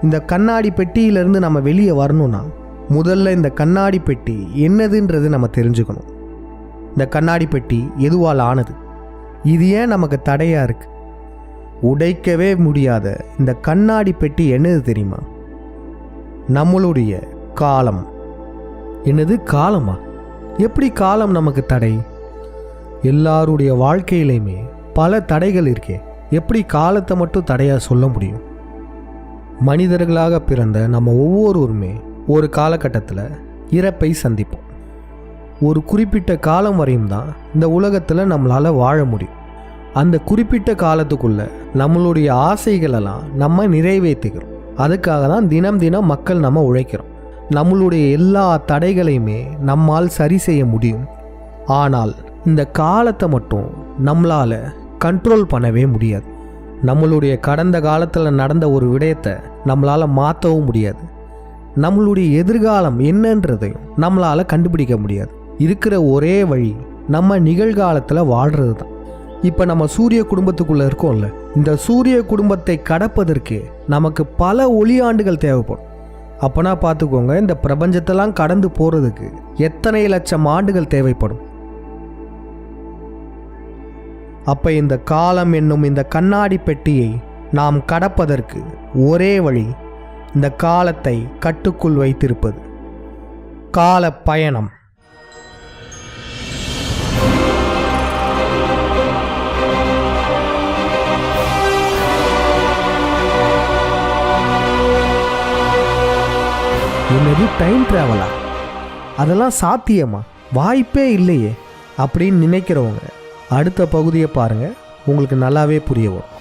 இந்த கண்ணாடி பெட்டியிலேருந்து நம்ம வெளியே வரணும்னா முதல்ல இந்த கண்ணாடி பெட்டி என்னதுன்றது நம்ம தெரிஞ்சுக்கணும். இந்த கண்ணாடி பெட்டி எதுவால் ஆனது? இது ஏன் நமக்கு தடையாக இருக்குது? உடைக்கவே முடியாத இந்த கண்ணாடி பெட்டி என்னது தெரியுமா? நம்மளுடைய காலம். என்னது காலமா? எப்படி காலம் நமக்கு தடை? எல்லாருடைய வாழ்க்கையிலையுமே பல தடைகள் இருக்கே, எப்படி காலத்தை மட்டும் தடையாக சொல்ல முடியும்? மனிதர்களாக பிறந்த நம்ம ஒவ்வொருவருமே ஒரு காலகட்டத்தில் இறப்பை சந்திப்போம். ஒரு குறிப்பிட்ட காலம் வரையும் தான் இந்த உலகத்தில் நம்மளால் வாழ முடியும். அந்த குறிப்பிட்ட காலத்துக்குள்ளே நம்மளுடைய ஆசைகளெல்லாம் நம்ம நிறைவேற்றுகிறோம். அதுக்காக தான் தினம் தினம் மக்கள் நம்ம உழைக்கிறோம். நம்மளுடைய எல்லா தடைகளையுமே நம்மால் சரி செய்ய முடியும். ஆனால் இந்த காலத்தை மட்டும் நம்மளால் கண்ட்ரோல் பண்ணவே முடியாது. நம்மளுடைய கடந்த காலத்தில் நடந்த ஒரு விடயத்தை நம்மளால் மாற்றவும் முடியாது. நம்மளுடைய எதிர்காலம் என்னன்றதையும் நம்மளால் கண்டுபிடிக்க முடியாது. இருக்கிற ஒரே வழி நம்ம நிகழ்காலத்தில் வாழ்கிறது தான். இப்போ நம்ம சூரிய குடும்பத்துக்குள்ளே இருக்கோம்ல, இந்த சூரிய குடும்பத்தை கடப்பதற்கு நமக்கு பல ஒளியாண்டுகள் தேவைப்படும். அப்போனா பார்த்துக்கோங்க, இந்த பிரபஞ்சத்தெல்லாம் கடந்து போகிறதுக்கு எத்தனை லட்சம் ஆண்டுகள் தேவைப்படும். அப்போ இந்த காலம் என்னும் இந்த கண்ணாடி பெட்டியை நாம் கடப்பதற்கு ஒரே வழி இந்த காலத்தை கட்டுக்குள் வைத்திருப்பது. கால பயணம். என்னது டைம் ட்ராவலா? அதெல்லாம் சாத்தியமா? வாய்ப்பே இல்லையே அப்படின்னு நினைக்கிறவங்க அடுத்த பகுதியை பாருங்கள், உங்களுக்கு நல்லாவே புரிய வரும்.